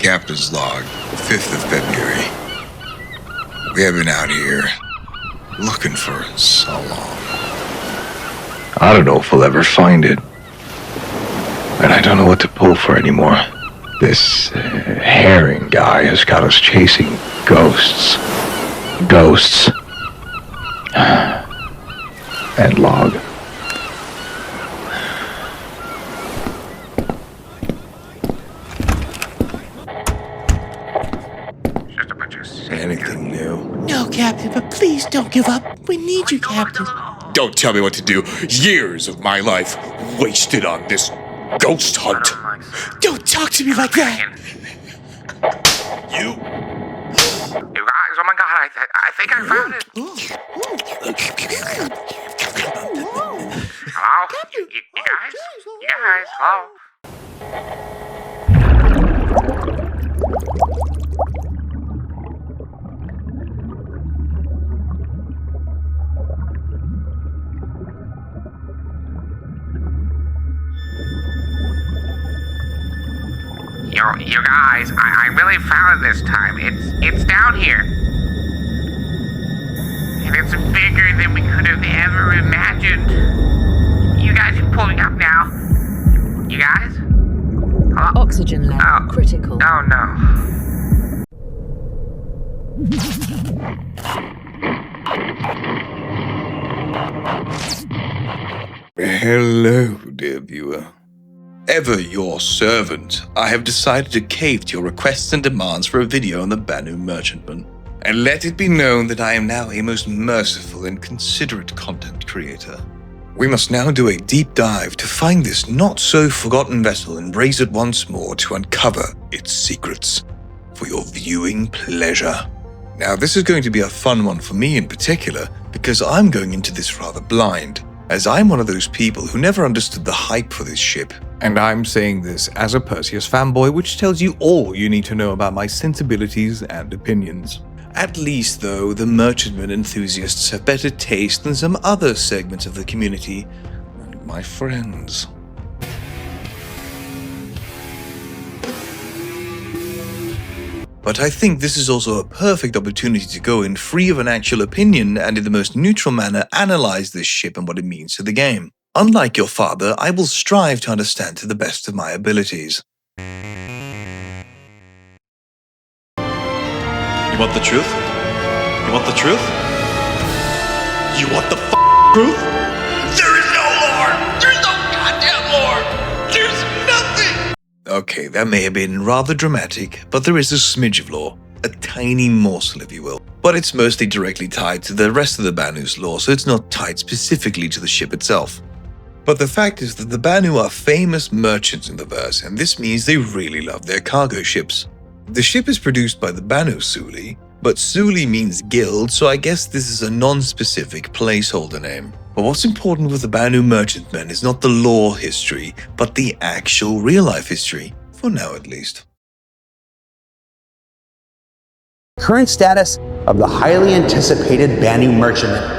Captain's log, 5th of February. We have been out here looking for so long. I don't know if we'll ever find it. And I don't know what to pull for anymore. This herring guy has got us chasing ghosts. Ghosts. And log. Anything new? No, Captain, but please don't give up. We need you, Captain. Don't tell me what to do. Years of my life wasted on this ghost hunt. Don't talk to me like that. You guys, oh my god, I think I found it. Hello? You guys? You guys, hello? You guys, I really found it this time. It's down here. And it's bigger than we could have ever imagined. You guys can pull me up now. You guys? Hello? Oxygen level critical. Oh no. Hello, dear viewer. Ever your servant, I have decided to cave to your requests and demands for a video on the Banu merchantman. And let it be known that I am now a most merciful and considerate content creator. We must now do a deep dive to find this not-so-forgotten vessel and raise it once more to uncover its secrets for your viewing pleasure. Now, this is going to be a fun one for me in particular, because I'm going into this rather blind, as I'm one of those people who never understood the hype for this ship. And I'm saying this as a Perseus fanboy, which tells you all you need to know about my sensibilities and opinions. At least, though, the merchantman enthusiasts have better taste than some other segments of the community, and my friends. But I think this is also a perfect opportunity to go in free of an actual opinion and in the most neutral manner analyze this ship and what it means to the game. Unlike your father, I will strive to understand to the best of my abilities. You want the truth? You want the truth? You want the truth? There is no lore! There's no goddamn lore! There's nothing! Okay, that may have been rather dramatic, but there is a smidge of lore. A tiny morsel, if you will. But it's mostly directly tied to the rest of the Banu's lore, so it's not tied specifically to the ship itself. But the fact is that the Banu are famous merchants in the verse, and this means they really love their cargo ships. The ship is produced by the Banu Suli, but Suli means guild, so I guess this is a non-specific placeholder name. But what's important with the Banu merchantmen is not the lore history, but the actual real-life history, for now at least. Current status of the highly anticipated Banu merchantman.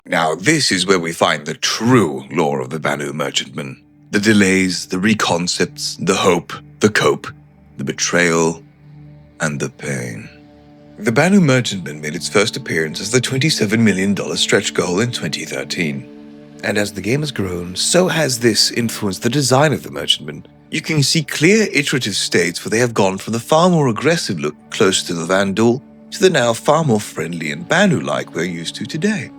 Now this is where we find the true lore of the Banu merchantman. The delays, the reconcepts, the hope, the cope, the betrayal, and the pain. The Banu merchantman made its first appearance as the $27 million stretch goal in 2013. And as the game has grown, so has this influenced the design of the merchantman. You can see clear iterative states where they have gone from the far more aggressive look close to the Vandal to the now far more friendly and Banu-like we're used to today.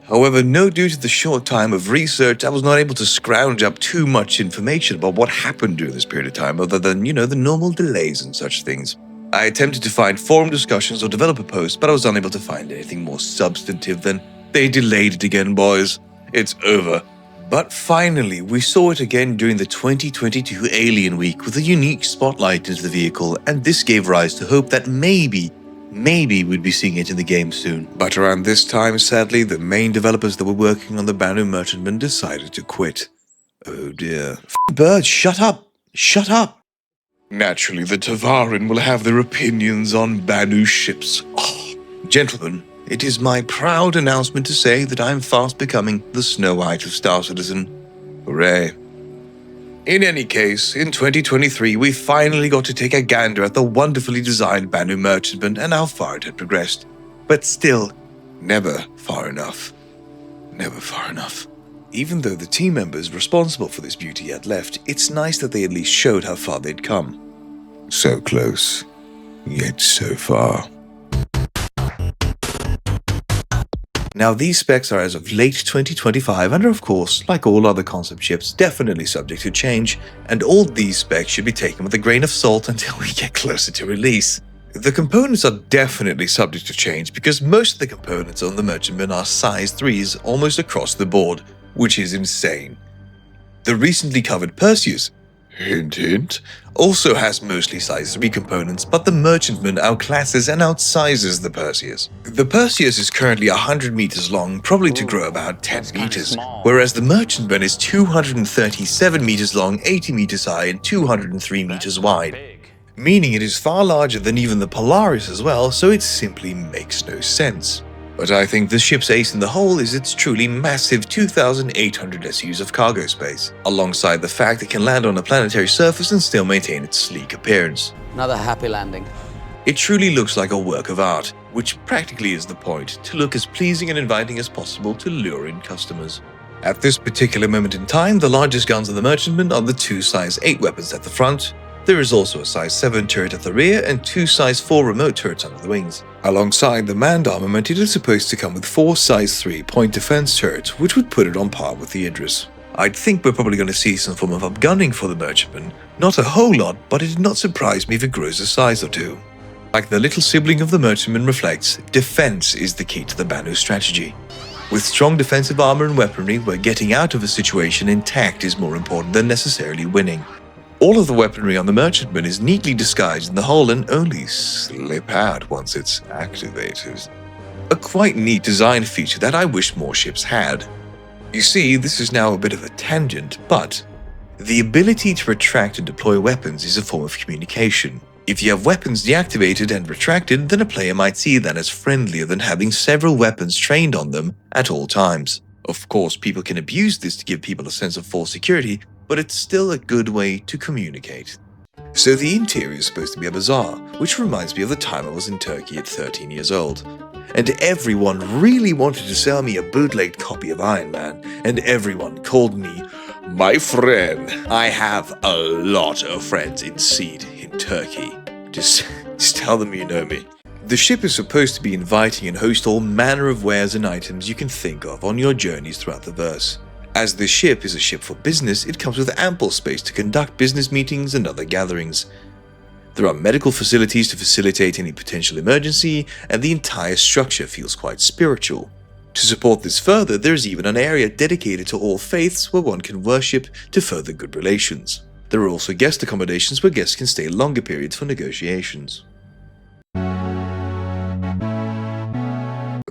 However, due to the short time of research, I was not able to scrounge up too much information about what happened during this period of time other than, the normal delays and such things. I attempted to find forum discussions or developer posts, but I was unable to find anything more substantive than, "They delayed it again, boys. It's over." But finally, we saw it again during the 2022 Alien Week with a unique spotlight into the vehicle, and this gave rise to hope that maybe we'd be seeing it in the game soon. But around this time, sadly, the main developers that were working on the Banu merchantman decided to quit. Oh dear. Birds, shut up! Shut up! Naturally, the Tavarin will have their opinions on Banu ships. Oh, gentlemen, it is my proud announcement to say that I am fast becoming the Snow White of Star Citizen. Hooray. In any case, in 2023, we finally got to take a gander at the wonderfully designed Banu merchantman and how far it had progressed. But still, never far enough. Never far enough. Even though the team members responsible for this beauty had left, it's nice that they at least showed how far they'd come. So close, yet so far. Now, these specs are as of late 2025 and are, of course, like all other concept ships, definitely subject to change, and all these specs should be taken with a grain of salt until we get closer to release. The components are definitely subject to change because most of the components on the merchantman are size 3s almost across the board, which is insane. The recently covered Perseus, hint hint, also has mostly size 3 components, but the merchantman outclasses and outsizes the Perseus. The Perseus is currently 100 meters long, probably to grow about 10 meters, whereas the merchantman is 237 meters long, 80 meters high, and 203 meters wide. Meaning it is far larger than even the Polaris as well, so it simply makes no sense. But I think the ship's ace in the hole is its truly massive 2,800 SUs of cargo space, alongside the fact it can land on a planetary surface and still maintain its sleek appearance. Another happy landing. It truly looks like a work of art, which practically is the point, to look as pleasing and inviting as possible to lure in customers. At this particular moment in time, the largest guns on the merchantman are the 2 size 8 weapons at the front. There is also a size 7 turret at the rear and 2 size 4 remote turrets under the wings. Alongside the manned armament, it is supposed to come with 4 size 3 point defense turrets, which would put it on par with the Idris. I'd think we're probably going to see some form of upgunning for the merchantman. Not a whole lot, but it did not surprise me if it grows a size or two. Like the little sibling of the merchantman reflects, defense is the key to the Banu strategy. With strong defensive armor and weaponry, where getting out of a situation intact is more important than necessarily winning. All of the weaponry on the merchantman is neatly disguised in the hull and only slip out once it's activated. A quite neat design feature that I wish more ships had. You see, this is now a bit of a tangent, but the ability to retract and deploy weapons is a form of communication. If you have weapons deactivated and retracted, then a player might see that as friendlier than having several weapons trained on them at all times. Of course, people can abuse this to give people a sense of false security, but it's still a good way to communicate. So the interior is supposed to be a bazaar, which reminds me of the time I was in Turkey at 13 years old. And everyone really wanted to sell me a bootlegged copy of Iron Man, and everyone called me my friend. I have a lot of friends in Seed in Turkey. Just tell them you know me. The ship is supposed to be inviting and host all manner of wares and items you can think of on your journeys throughout the verse. As this ship is a ship for business, it comes with ample space to conduct business meetings and other gatherings. There are medical facilities to facilitate any potential emergency, and the entire structure feels quite spiritual. To support this further, there is even an area dedicated to all faiths where one can worship to further good relations. There are also guest accommodations where guests can stay longer periods for negotiations.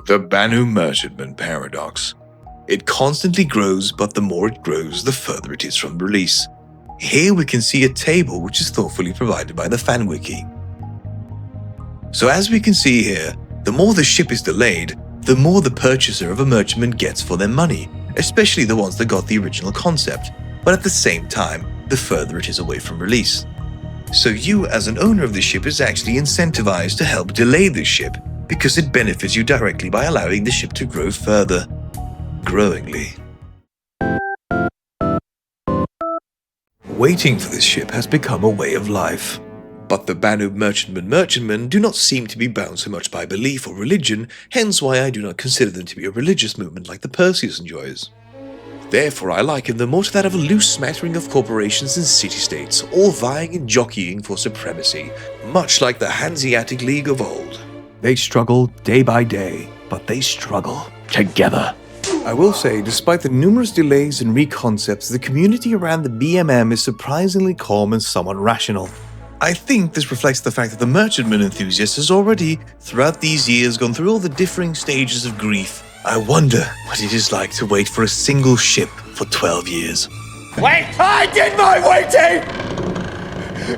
The Banu merchantman paradox. It constantly grows, but the more it grows, the further it is from release. Here we can see a table which is thoughtfully provided by the fan wiki. So as we can see here, the more the ship is delayed, the more the purchaser of a merchantman gets for their money, especially the ones that got the original concept, but at the same time, the further it is away from release. So you as an owner of the ship is actually incentivized to help delay this ship, because it benefits you directly by allowing the ship to grow further. Growingly. Waiting for this ship has become a way of life. But the Banu merchantmen do not seem to be bound so much by belief or religion, hence why I do not consider them to be a religious movement like the Perseus enjoys. Therefore, I liken them more to that of a loose smattering of corporations and city-states, all vying and jockeying for supremacy, much like the Hanseatic League of old. They struggle day by day, but they struggle together. I will say, despite the numerous delays and reconcepts, the community around the BMM is surprisingly calm and somewhat rational. I think this reflects the fact that the merchantman enthusiast has already, throughout these years, gone through all the differing stages of grief. I wonder what it is like to wait for a single ship for 12 years. Wait! I did my waiting!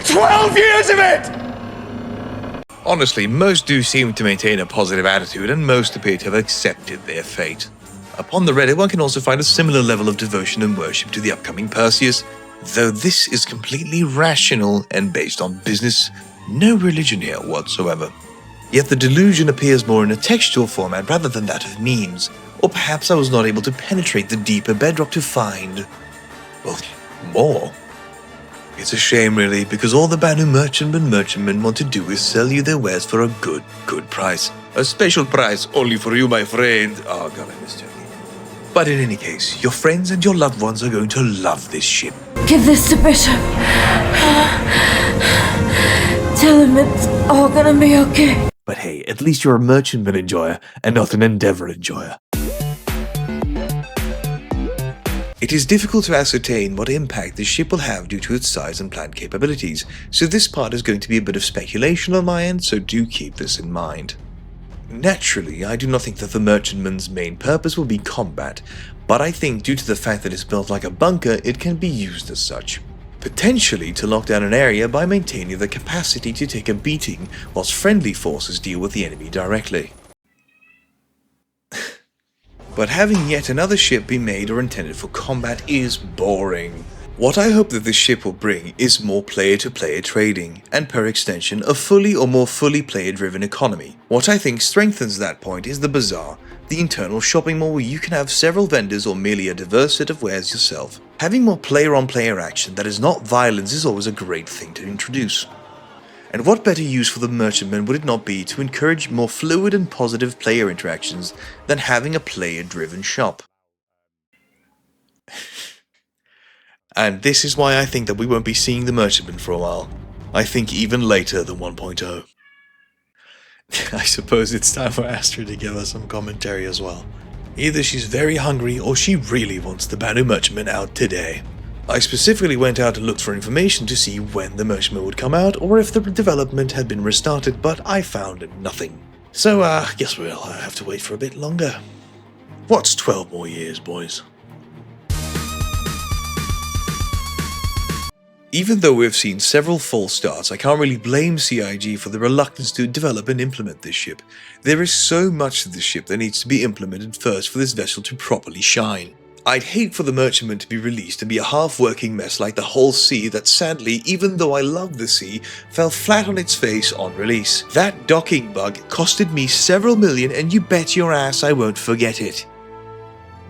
12 years of it! Honestly, most do seem to maintain a positive attitude, and most appear to have accepted their fate. Upon the Reddit, one can also find a similar level of devotion and worship to the upcoming Perseus. Though this is completely rational and based on business, no religion here whatsoever. Yet the delusion appears more in a textual format rather than that of memes, or perhaps I was not able to penetrate the deeper bedrock to find, well, more. It's a shame really, because all the Banu merchantmen want to do is sell you their wares for a good price. A special price only for you, my friend. Oh god, I miss Turkey. But in any case, your friends and your loved ones are going to love this ship. Give this to Bishop. Tell him it's all gonna be okay. But hey, at least you're a merchantman enjoyer and not an Endeavour enjoyer. It is difficult to ascertain what impact this ship will have due to its size and planned capabilities, so this part is going to be a bit of speculation on my end, so do keep this in mind. Naturally, I do not think that the merchantman's main purpose will be combat, but I think due to the fact that it's built like a bunker, it can be used as such. Potentially to lock down an area by maintaining the capacity to take a beating whilst friendly forces deal with the enemy directly. But having yet another ship be made or intended for combat is boring. What I hope that this ship will bring is more player-to-player trading, and per extension, a fully or more fully player-driven economy. What I think strengthens that point is the bazaar, the internal shopping mall where you can have several vendors or merely a diverse set of wares yourself. Having more player-on-player action that is not violence is always a great thing to introduce. And what better use for the merchantman would it not be to encourage more fluid and positive player interactions than having a player-driven shop? And this is why I think that we won't be seeing the merchantman for a while. I think even later than 1.0. I suppose it's time for Astrid to give us some commentary as well. Either she's very hungry or she really wants the Banu merchantman out today. I specifically went out and looked for information to see when the merchantman would come out or if the development had been restarted, but I found nothing. So guess we'll have to wait for a bit longer. What's 12 more years, boys? Even though we've seen several false starts, I can't really blame CIG for the reluctance to develop and implement this ship. There is so much to this ship that needs to be implemented first for this vessel to properly shine. I'd hate for the merchantman to be released and be a half-working mess like the whole sea that sadly, even though I love the sea, fell flat on its face on release. That docking bug costed me several million and you bet your ass I won't forget it.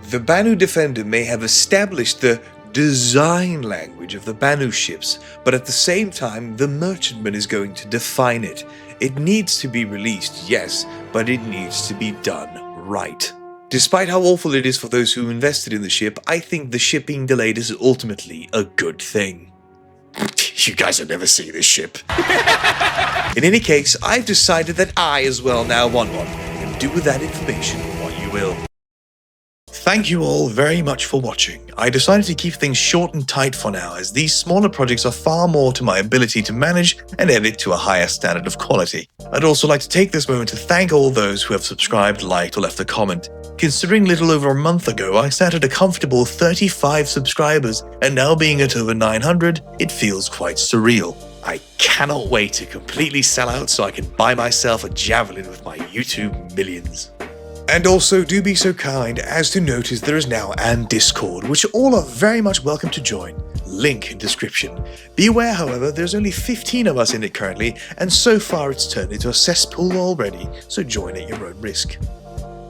The Banu Defender may have established the design language of the Banu ships, but at the same time, the merchantman is going to define it. It needs to be released, yes, but it needs to be done right. Despite how awful it is for those who invested in the ship, I think the ship being delayed is ultimately a good thing. You guys will never see this ship. In any case, I've decided that I as well now want one, and do with that information what you will. Thank you all very much for watching. I decided to keep things short and tight for now, as these smaller projects are far more to my ability to manage and edit to a higher standard of quality. I'd also like to take this moment to thank all those who have subscribed, liked, or left a comment. Considering little over a month ago, I sat at a comfortable 35 subscribers, and now being at over 900, it feels quite surreal. I cannot wait to completely sell out so I can buy myself a javelin with my YouTube millions. And also do be so kind as to notice there is now an Discord, which all are very much welcome to join. Link in description. Be aware, however, there's only 15 of us in it currently, and so far it's turned into a cesspool already, so join at your own risk.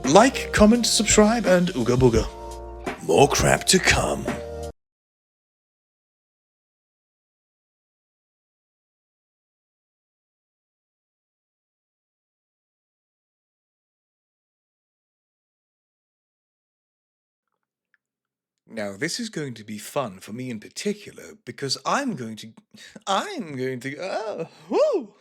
Like, comment, subscribe, and ooga booga. More crap to come. Now, this is going to be fun for me in particular, because I'm going to, oh, woo!